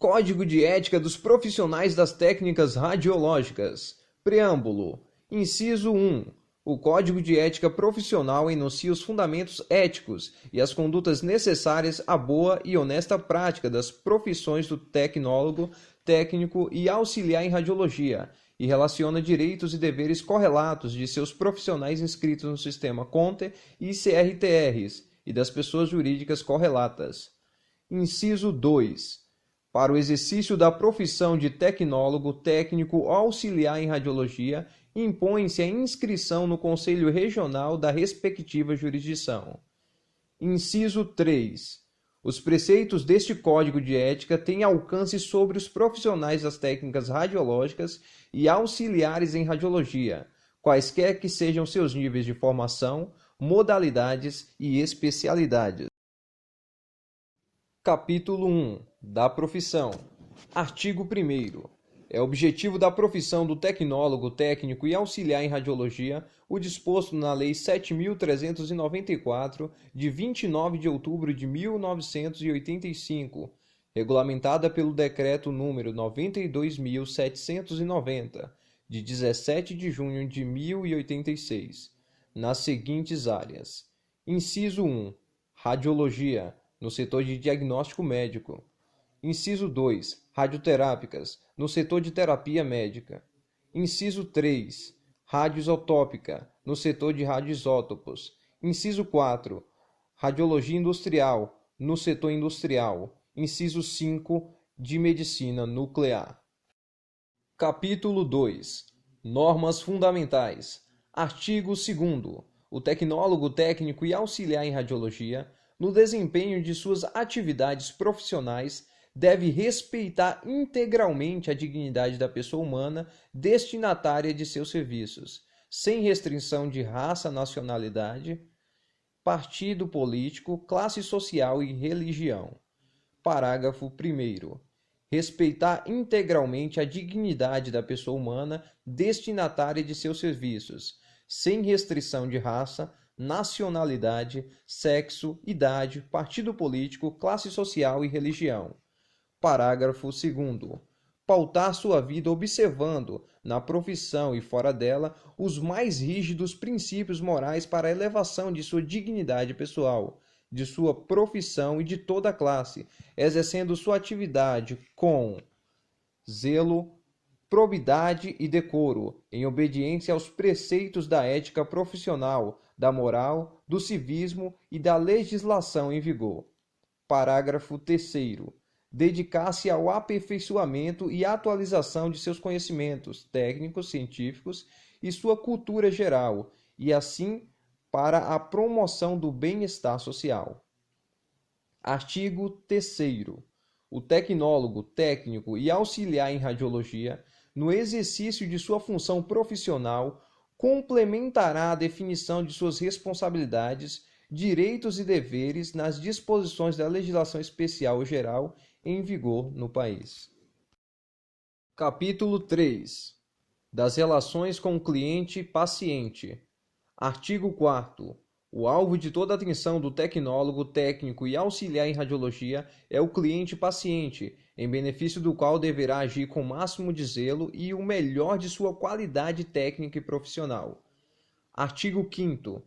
Código de Ética dos Profissionais das Técnicas Radiológicas. Preâmbulo. Inciso 1. O Código de Ética Profissional enuncia os fundamentos éticos e as condutas necessárias à boa e honesta prática das profissões do tecnólogo, técnico e auxiliar em radiologia, e relaciona direitos e deveres correlatos de seus profissionais inscritos no sistema CONTE e CRTRs e das pessoas jurídicas correlatas. Inciso 2. Para o exercício da profissão de tecnólogo, técnico ou auxiliar em radiologia, impõe-se a inscrição no Conselho Regional da respectiva jurisdição. Inciso 3. Os preceitos deste Código de Ética têm alcance sobre os profissionais das técnicas radiológicas e auxiliares em radiologia, quaisquer que sejam seus níveis de formação, modalidades e especialidades. Capítulo 1. Da profissão. Artigo 1º. É objetivo da profissão do tecnólogo, técnico e auxiliar em radiologia o disposto na Lei 7.394, de 29 de outubro de 1985, regulamentada pelo Decreto nº 92.790, de 17 de junho de 1086, nas seguintes áreas. Inciso 1. Radiologia, no setor de diagnóstico médico. Inciso 2. Radioterápicas, no setor de terapia médica. Inciso 3. Radioisotópica, no setor de radioisótopos. Inciso 4. Radiologia industrial, no setor industrial. Inciso 5. De medicina nuclear. Capítulo 2. Normas fundamentais. Artigo 2º. O tecnólogo, técnico e auxiliar em radiologia, no desempenho de suas atividades profissionais, deve respeitar integralmente a dignidade da pessoa humana destinatária de seus serviços, sem restrição de raça, nacionalidade, partido político, classe social e religião. Parágrafo 1º. Respeitar integralmente a dignidade da pessoa humana destinatária de seus serviços, sem restrição de raça, nacionalidade, sexo, idade, partido político, classe social e religião. Parágrafo 2º. Pautar sua vida observando, na profissão e fora dela, os mais rígidos princípios morais para a elevação de sua dignidade pessoal, de sua profissão e de toda a classe, exercendo sua atividade com zelo, probidade e decoro, em obediência aos preceitos da ética profissional, da moral, do civismo e da legislação em vigor. Parágrafo 3º. Dedicar-se ao aperfeiçoamento e atualização de seus conhecimentos técnicos, científicos e sua cultura geral, e assim para a promoção do bem-estar social. Artigo 3º. O tecnólogo, técnico e auxiliar em radiologia, no exercício de sua função profissional, complementará a definição de suas responsabilidades, direitos e deveres nas disposições da legislação especial ou geral em vigor no país. Capítulo 3. Das relações com o cliente-paciente. Artigo 4º. O alvo de toda atenção do tecnólogo, técnico e auxiliar em radiologia é o cliente-paciente, em benefício do qual deverá agir com o máximo de zelo e o melhor de sua qualidade técnica e profissional. Artigo 5º.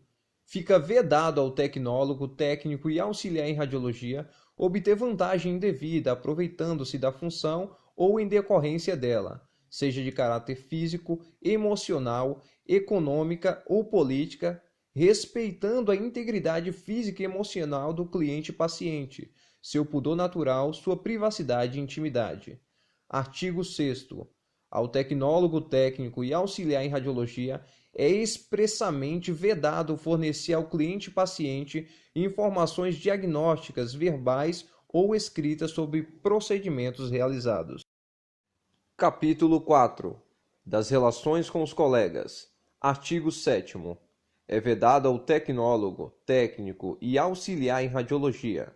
Fica vedado ao tecnólogo, técnico e auxiliar em radiologia obter vantagem indevida aproveitando-se da função ou em decorrência dela, seja de caráter físico, emocional, econômica ou política, respeitando a integridade física e emocional do cliente-paciente, seu pudor natural, sua privacidade e intimidade. Artigo 6º. Ao tecnólogo, técnico e auxiliar em radiologia é expressamente vedado fornecer ao cliente-paciente informações diagnósticas verbais ou escritas sobre procedimentos realizados. Capítulo 4. Das relações com os colegas. Artigo 7º. É vedado ao tecnólogo, técnico e auxiliar em radiologia.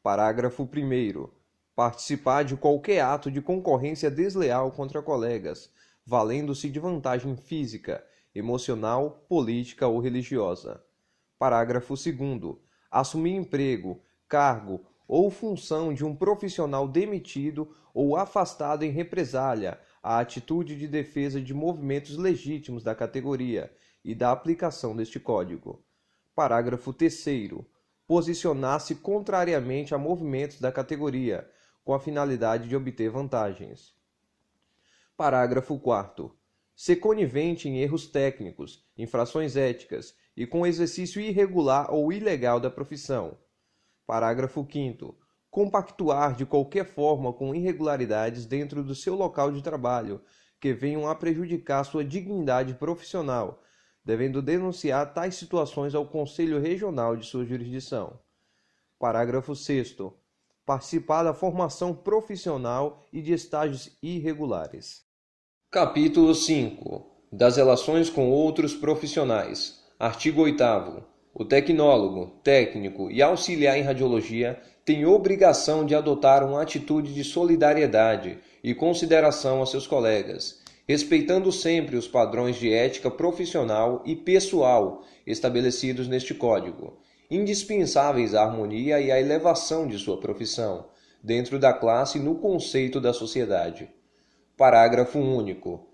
Parágrafo 1º. Participar de qualquer ato de concorrência desleal contra colegas, valendo-se de vantagem física, emocional, política ou religiosa. Parágrafo 2º. Assumir emprego, cargo ou função de um profissional demitido ou afastado em represália à atitude de defesa de movimentos legítimos da categoria e da aplicação deste Código. Parágrafo 3º. Posicionar-se contrariamente a movimentos da categoria, com a finalidade de obter vantagens. Parágrafo 4º. Ser conivente em erros técnicos, infrações éticas e com exercício irregular ou ilegal da profissão. Parágrafo 5º. Compactuar de qualquer forma com irregularidades dentro do seu local de trabalho que venham a prejudicar sua dignidade profissional, devendo denunciar tais situações ao Conselho Regional de sua jurisdição. Parágrafo 6º. Participar da formação profissional e de estágios irregulares. Capítulo 5. Das relações com outros profissionais. Artigo 8º. O tecnólogo, técnico e auxiliar em radiologia tem obrigação de adotar uma atitude de solidariedade e consideração a seus colegas, respeitando sempre os padrões de ética profissional e pessoal estabelecidos neste Código, indispensáveis à harmonia e à elevação de sua profissão, dentro da classe e no conceito da sociedade. Parágrafo único.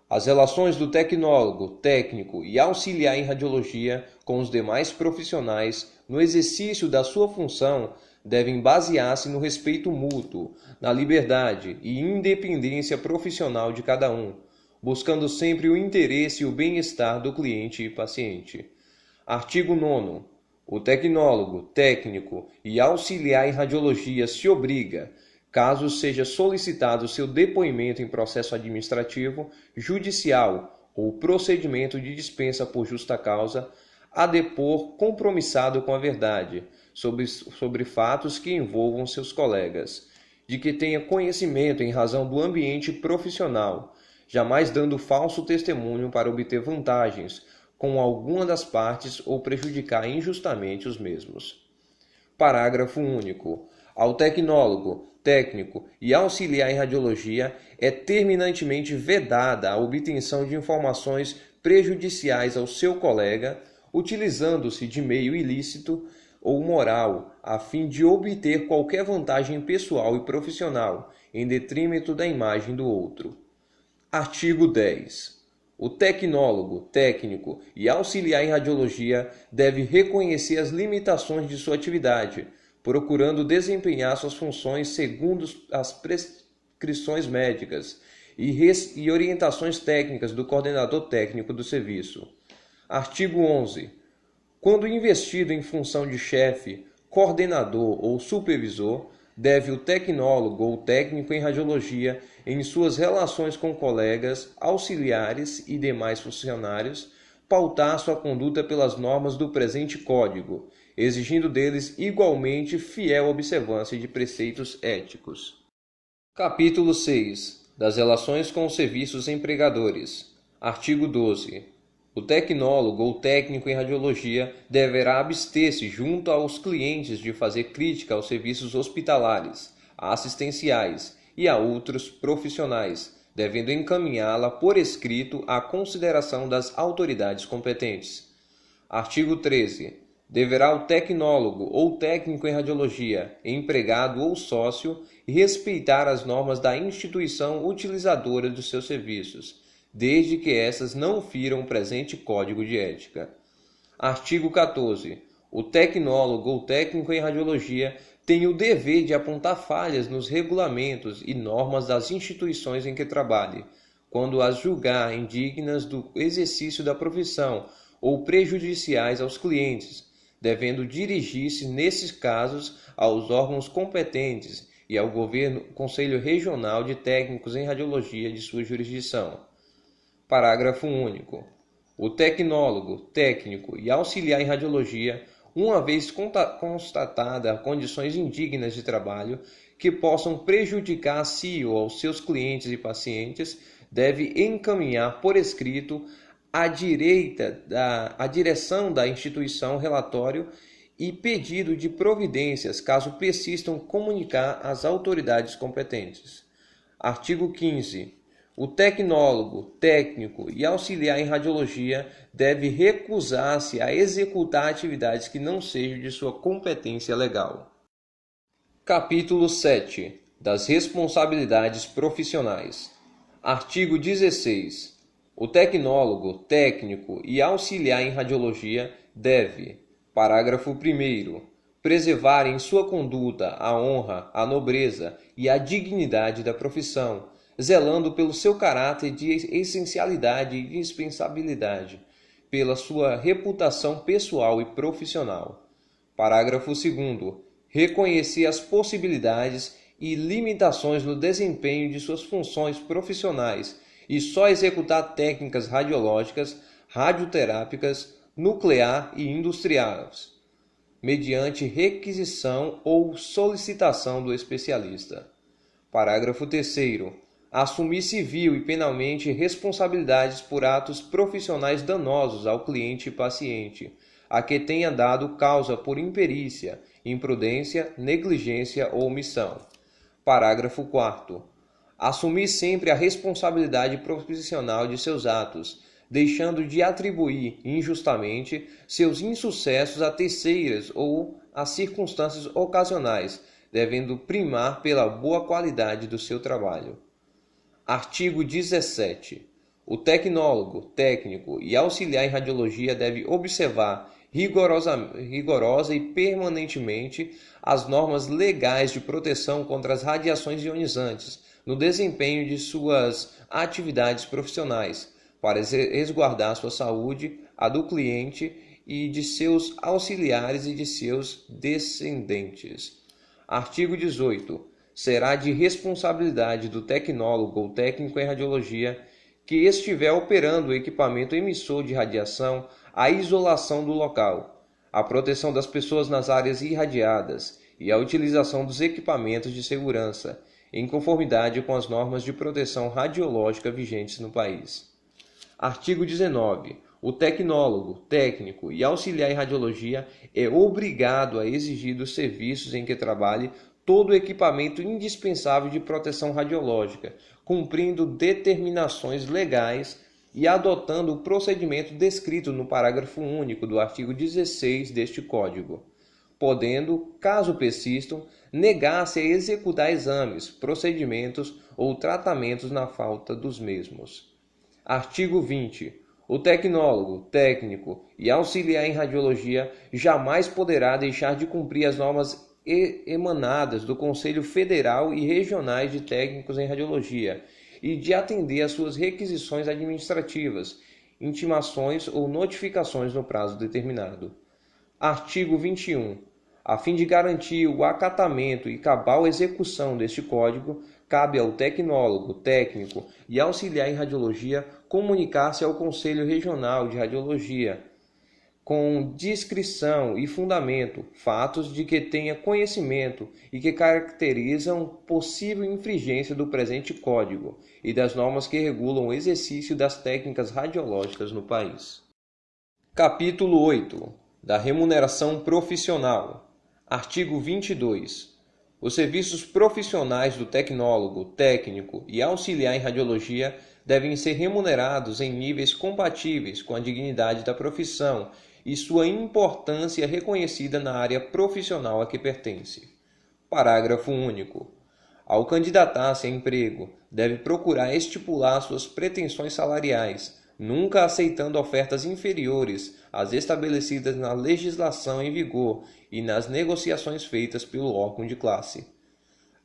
As relações do tecnólogo, técnico e auxiliar em radiologia com os demais profissionais no exercício da sua função devem basear-se no respeito mútuo, na liberdade e independência profissional de cada um, buscando sempre o interesse e o bem-estar do cliente e paciente. Artigo 9º. O tecnólogo, técnico e auxiliar em radiologia se obriga, caso seja solicitado seu depoimento em processo administrativo, judicial ou procedimento de dispensa por justa causa, a depor compromissado com a verdade sobre fatos que envolvam seus colegas, de que tenha conhecimento em razão do ambiente profissional, jamais dando falso testemunho para obter vantagens com alguma das partes ou prejudicar injustamente os mesmos. Parágrafo único. Ao tecnólogo, técnico e auxiliar em radiologia é terminantemente vedada a obtenção de informações prejudiciais ao seu colega, utilizando-se de meio ilícito ou moral, a fim de obter qualquer vantagem pessoal e profissional, em detrimento da imagem do outro. Artigo 10. O tecnólogo, técnico e auxiliar em radiologia deve reconhecer as limitações de sua atividade, procurando desempenhar suas funções segundo as prescrições médicas e orientações técnicas do coordenador técnico do serviço. Artigo 11. Quando investido em função de chefe, coordenador ou supervisor, deve o tecnólogo ou técnico em radiologia, em suas relações com colegas, auxiliares e demais funcionários, pautar sua conduta pelas normas do presente Código, exigindo deles igualmente fiel observância de preceitos éticos. Capítulo 6. Das relações com os serviços empregadores. Artigo 12. O tecnólogo ou técnico em radiologia deverá abster-se junto aos clientes de fazer crítica aos serviços hospitalares, assistenciais e a outros profissionais, devendo encaminhá-la por escrito à consideração das autoridades competentes. Artigo 13. Deverá o tecnólogo ou técnico em radiologia, empregado ou sócio, respeitar as normas da instituição utilizadora dos seus serviços, desde que essas não firam o presente Código de Ética. Artigo 14. O tecnólogo ou técnico em radiologia tem o dever de apontar falhas nos regulamentos e normas das instituições em que trabalhe, quando as julgar indignas do exercício da profissão ou prejudiciais aos clientes, devendo dirigir-se, nesses casos, aos órgãos competentes e ao Conselho Regional de Técnicos em Radiologia de sua jurisdição. Parágrafo único. O tecnólogo, técnico e auxiliar em radiologia, uma vez constatada condições indignas de trabalho que possam prejudicar a si ou aos seus clientes e pacientes, deve encaminhar por escrito à direção da instituição relatório e pedido de providências, caso persistam comunicar às autoridades competentes. Artigo 15. O tecnólogo, técnico e auxiliar em radiologia deve recusar-se a executar atividades que não sejam de sua competência legal. Capítulo 7 das responsabilidades profissionais. Artigo 16. O tecnólogo, técnico e auxiliar em radiologia deve, parágrafo 1º, preservar em sua conduta a honra, a nobreza e a dignidade da profissão, zelando pelo seu caráter de essencialidade e indispensabilidade, pela sua reputação pessoal e profissional. Parágrafo 2º. Reconhecer as possibilidades e limitações no desempenho de suas funções profissionais e só executar técnicas radiológicas, radioterápicas, nuclear e industriais, mediante requisição ou solicitação do especialista. Parágrafo 3º. Assumir civil e penalmente responsabilidades por atos profissionais danosos ao cliente e paciente, a que tenha dado causa por imperícia, imprudência, negligência ou omissão. Parágrafo 4º. Assumir sempre a responsabilidade profissional de seus atos, deixando de atribuir injustamente seus insucessos a terceiras ou a circunstâncias ocasionais, devendo primar pela boa qualidade do seu trabalho. Artigo 17. O tecnólogo, técnico e auxiliar em radiologia deve observar rigorosa e permanentemente as normas legais de proteção contra as radiações ionizantes no desempenho de suas atividades profissionais, para resguardar sua saúde, a do cliente e de seus auxiliares e de seus descendentes. Artigo 18. Será de responsabilidade do tecnólogo ou técnico em radiologia que estiver operando o equipamento emissor de radiação a isolação do local, a proteção das pessoas nas áreas irradiadas e a utilização dos equipamentos de segurança, em conformidade com as normas de proteção radiológica vigentes no país. Artigo 19. O tecnólogo, técnico e auxiliar em radiologia é obrigado a exigir dos serviços em que trabalhe todo o equipamento indispensável de proteção radiológica, cumprindo determinações legais e adotando o procedimento descrito no parágrafo único do artigo 16 deste Código, podendo, caso persistam, negar-se a executar exames, procedimentos ou tratamentos na falta dos mesmos. Artigo 20. O tecnólogo, técnico e auxiliar em radiologia jamais poderá deixar de cumprir as normas emanadas do Conselho Federal e Regionais de Técnicos em Radiologia e de atender às suas requisições administrativas, intimações ou notificações no prazo determinado. Artigo 21. A fim de garantir o acatamento e cabal execução deste Código, cabe ao tecnólogo, técnico e auxiliar em radiologia comunicar-se ao Conselho Regional de Radiologia, com discrição e fundamento, fatos de que tenha conhecimento e que caracterizam possível infringência do presente Código e das normas que regulam o exercício das técnicas radiológicas no país. Capítulo 8. Da remuneração profissional. Artigo 22. Os serviços profissionais do tecnólogo, técnico e auxiliar em radiologia devem ser remunerados em níveis compatíveis com a dignidade da profissão e sua importância reconhecida na área profissional a que pertence. Parágrafo único. Ao candidatar-se a emprego, deve procurar estipular suas pretensões salariais, nunca aceitando ofertas inferiores às estabelecidas na legislação em vigor e nas negociações feitas pelo órgão de classe.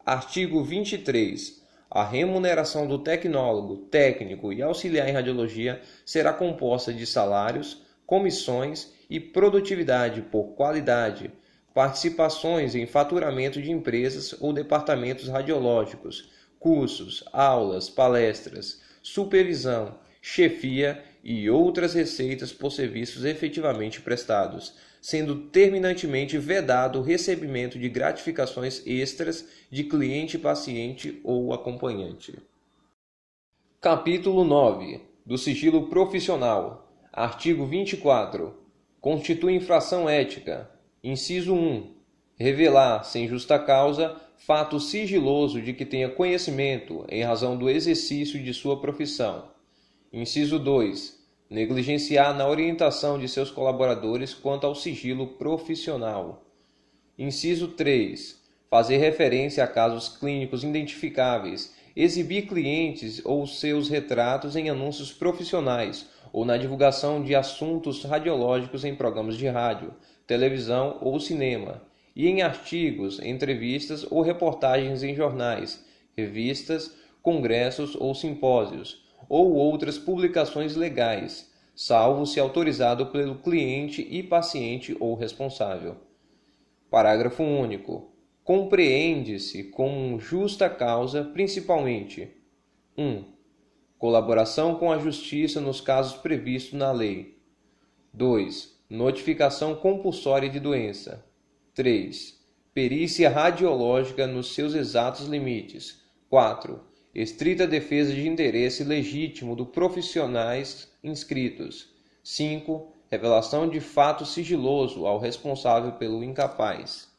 Artigo 23. A remuneração do tecnólogo, técnico e auxiliar em radiologia será composta de salários, comissões e produtividade por qualidade, participações em faturamento de empresas ou departamentos radiológicos, cursos, aulas, palestras, supervisão, chefia e outras receitas por serviços efetivamente prestados, sendo terminantemente vedado o recebimento de gratificações extras de cliente, paciente ou acompanhante. Capítulo 9. Do sigilo profissional. Artigo 24. Constitui infração ética. Inciso 1. Revelar, sem justa causa, fato sigiloso de que tenha conhecimento em razão do exercício de sua profissão. Inciso 2. Negligenciar na orientação de seus colaboradores quanto ao sigilo profissional. Inciso 3. fazer referência a casos clínicos identificáveis, exibir clientes ou seus retratos em anúncios profissionais ou na divulgação de assuntos radiológicos em programas de rádio, televisão ou cinema, e em artigos, entrevistas ou reportagens em jornais, revistas, congressos ou simpósios, ou outras publicações legais, salvo se autorizado pelo cliente e paciente ou responsável. Parágrafo único. Compreende-se com justa causa, principalmente: 1. Colaboração com a Justiça nos casos previstos na lei. 2. Notificação compulsória de doença. 3. Perícia radiológica nos seus exatos limites. 4. Estrita defesa de interesse legítimo dos profissionais inscritos. 5. Revelação de fato sigiloso ao responsável pelo incapaz.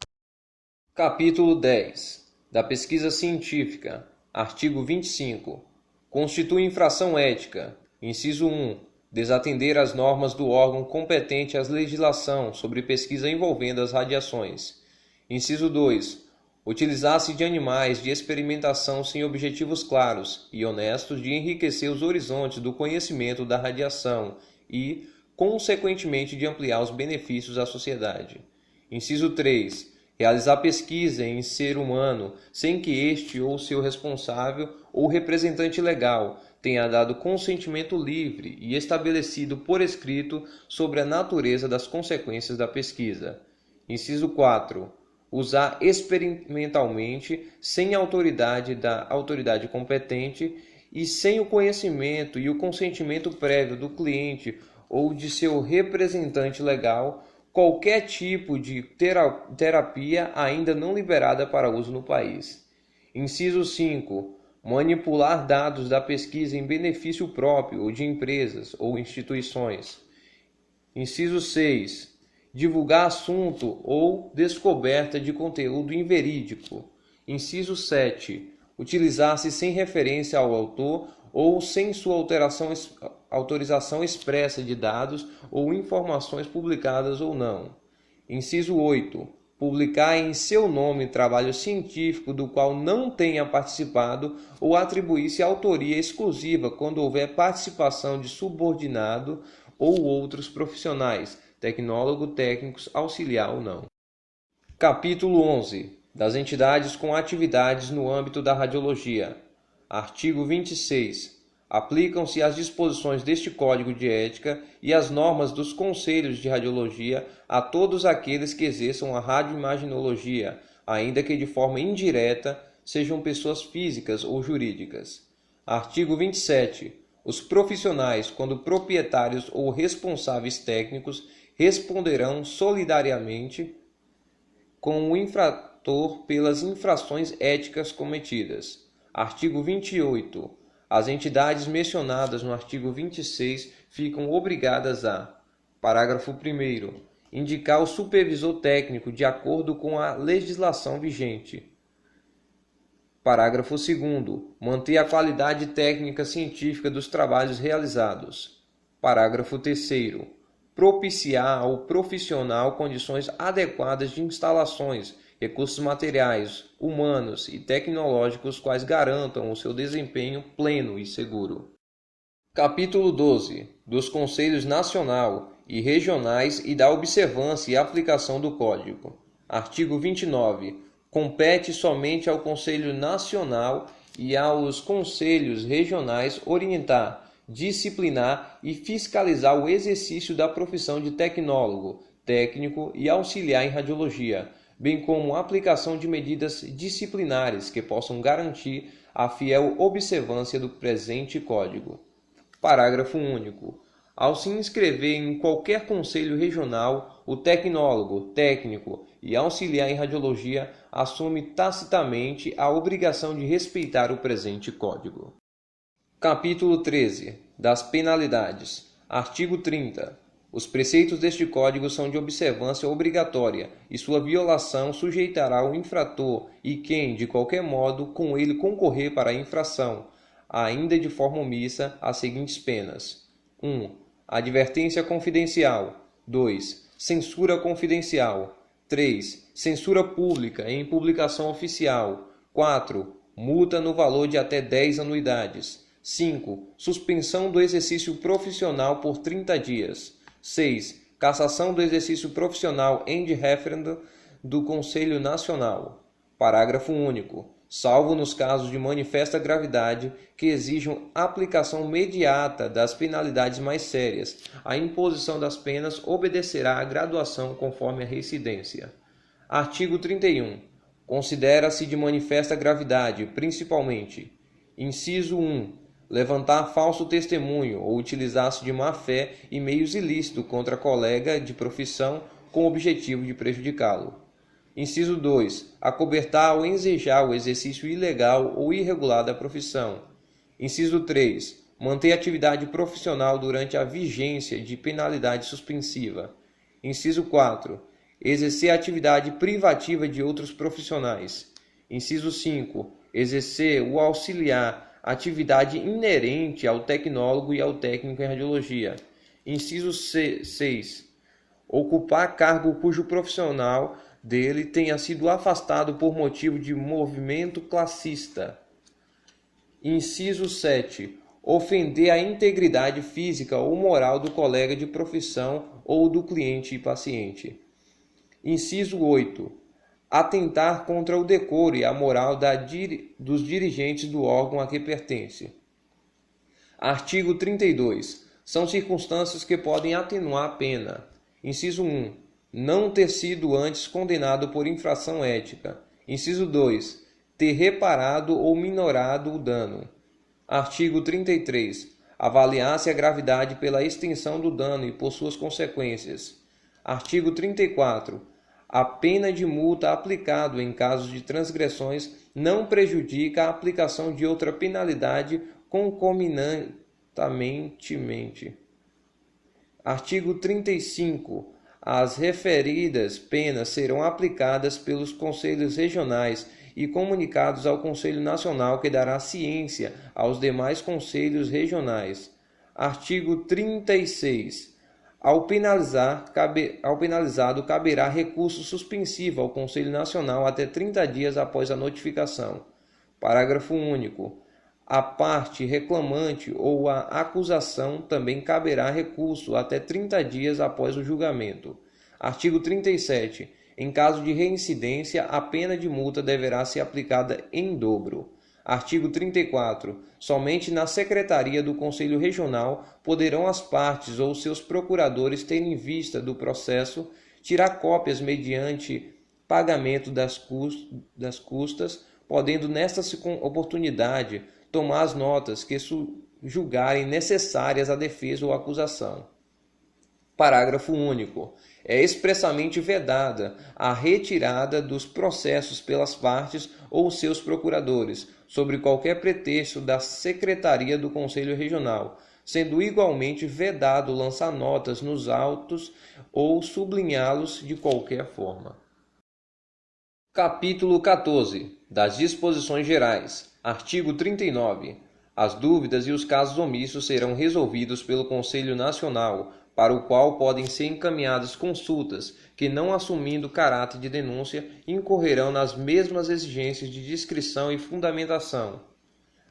Capítulo 10. Da pesquisa científica. Artigo 25. Constitui infração ética. Inciso 1. Desatender as normas do órgão competente à legislação sobre pesquisa envolvendo as radiações. Inciso 2. Utilizar-se de animais de experimentação sem objetivos claros e honestos de enriquecer os horizontes do conhecimento da radiação e, consequentemente, de ampliar os benefícios à sociedade. Inciso 3. Realizar pesquisa em ser humano sem que este ou seu responsável ou representante legal tenha dado consentimento livre e estabelecido por escrito sobre a natureza das consequências da pesquisa. Inciso 4. Usar experimentalmente, sem autoridade da autoridade competente e sem o conhecimento e o consentimento prévio do cliente ou de seu representante legal, qualquer tipo de terapia ainda não liberada para uso no país. Inciso 5. Manipular dados da pesquisa em benefício próprio ou de empresas ou instituições. Inciso 6. Divulgar assunto ou descoberta de conteúdo inverídico. Inciso 7. Utilizar-se sem referência ao autor ou sem sua autorização expressa de dados ou informações publicadas ou não. Inciso 8. Publicar em seu nome trabalho científico do qual não tenha participado ou atribuir-se autoria exclusiva quando houver participação de subordinado ou outros profissionais, tecnólogo, técnicos, auxiliar ou não. Capítulo 11. Das entidades com atividades no âmbito da radiologia. Artigo 26. Aplicam-se as disposições deste Código de Ética e as normas dos Conselhos de Radiologia a todos aqueles que exerçam a radioimaginologia, ainda que de forma indireta, sejam pessoas físicas ou jurídicas. Artigo 27. Os profissionais, quando proprietários ou responsáveis técnicos, responderão solidariamente com o infrator pelas infrações éticas cometidas. Artigo 28. As entidades mencionadas no artigo 26 ficam obrigadas a: parágrafo 1º, indicar o supervisor técnico de acordo com a legislação vigente. Parágrafo 2º, manter a qualidade técnica científica dos trabalhos realizados. Parágrafo 3º, propiciar ao profissional condições adequadas de instalações, recursos materiais, humanos e tecnológicos quais garantam o seu desempenho pleno e seguro. Capítulo 12. Dos Conselhos Nacional e Regionais e da observância e aplicação do Código. Artigo 29. Compete somente ao Conselho Nacional e aos Conselhos Regionais orientar, disciplinar e fiscalizar o exercício da profissão de tecnólogo, técnico e auxiliar em radiologia, bem como a aplicação de medidas disciplinares que possam garantir a fiel observância do presente Código. Parágrafo único. Ao se inscrever em qualquer conselho regional, o tecnólogo, técnico e auxiliar em radiologia assume tacitamente a obrigação de respeitar o presente Código. Capítulo 13. Das penalidades. Artigo 30. Os preceitos deste Código são de observância obrigatória e sua violação sujeitará o infrator e quem, de qualquer modo, com ele concorrer para a infração, ainda de forma omissa, as seguintes penas: 1. Advertência confidencial. 2. Censura confidencial. 3. Censura pública em publicação oficial. 4. Multa no valor de até 10 anuidades. 5. Suspensão do exercício profissional por 30 dias. 6. Cassação do exercício profissional em referendo do Conselho Nacional. Parágrafo único. Salvo nos casos de manifesta gravidade que exijam aplicação imediata das penalidades mais sérias, a imposição das penas obedecerá à graduação conforme a reincidência. Artigo 31. Considera-se de manifesta gravidade, principalmente: inciso 1. Levantar falso testemunho ou utilizar-se de má-fé e meios ilícitos contra colega de profissão com o objetivo de prejudicá-lo. Inciso 2. Acobertar ou ensejar o exercício ilegal ou irregular da profissão. Inciso 3. Manter atividade profissional durante a vigência de penalidade suspensiva. Inciso 4. Exercer atividade privativa de outros profissionais. Inciso 5. Exercer ou auxiliar atividade inerente ao tecnólogo e ao técnico em radiologia. Inciso 6. Ocupar cargo cujo profissional dele tenha sido afastado por motivo de movimento classista. Inciso 7. Ofender a integridade física ou moral do colega de profissão ou do cliente e paciente. Inciso 8. Atentar contra o decoro e a moral dos dirigentes do órgão a que pertence. Artigo 32. São circunstâncias que podem atenuar a pena. Inciso 1. Não ter sido antes condenado por infração ética. Inciso 2. Ter reparado ou minorado o dano. Artigo 33. Avaliar-se a gravidade pela extensão do dano e por suas consequências. Artigo 34. A pena de multa aplicada em casos de transgressões não prejudica a aplicação de outra penalidade concomitantemente. Artigo 35. As referidas penas serão aplicadas pelos conselhos regionais e comunicados ao Conselho Nacional, que dará ciência aos demais conselhos regionais. Artigo 36. Ao penalizado, caberá recurso suspensivo ao Conselho Nacional até 30 dias após a notificação. Parágrafo único. A parte reclamante ou a acusação também caberá recurso até 30 dias após o julgamento. Artigo 37. Em caso de reincidência, a pena de multa deverá ser aplicada em dobro. Artigo 34. Somente na Secretaria do Conselho Regional poderão as partes ou seus procuradores ter em vista do processo, tirar cópias mediante pagamento das custas, podendo nesta oportunidade tomar as notas que julgarem necessárias à defesa ou acusação. Parágrafo único. É expressamente vedada a retirada dos processos pelas partes ou seus procuradores, sobre qualquer pretexto da Secretaria do Conselho Regional, sendo igualmente vedado lançar notas nos autos ou sublinhá-los de qualquer forma. Capítulo 14. Das Disposições Gerais. Artigo 39. As dúvidas e os casos omissos serão resolvidos pelo Conselho Nacional, para o qual podem ser encaminhadas consultas que, não assumindo caráter de denúncia, incorrerão nas mesmas exigências de discrição e fundamentação.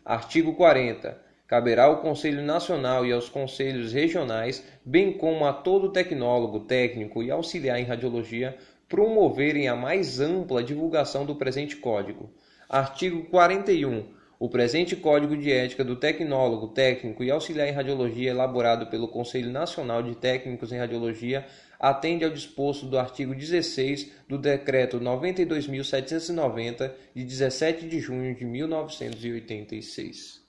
Artigo 40. Caberá ao Conselho Nacional e aos Conselhos Regionais, bem como a todo tecnólogo, técnico e auxiliar em radiologia, promoverem a mais ampla divulgação do presente Código. Artigo 41. O presente Código de Ética do Tecnólogo, Técnico e Auxiliar em Radiologia, elaborado pelo Conselho Nacional de Técnicos em Radiologia, atende ao disposto do artigo 16 do Decreto 92.790, de 17 de junho de 1986.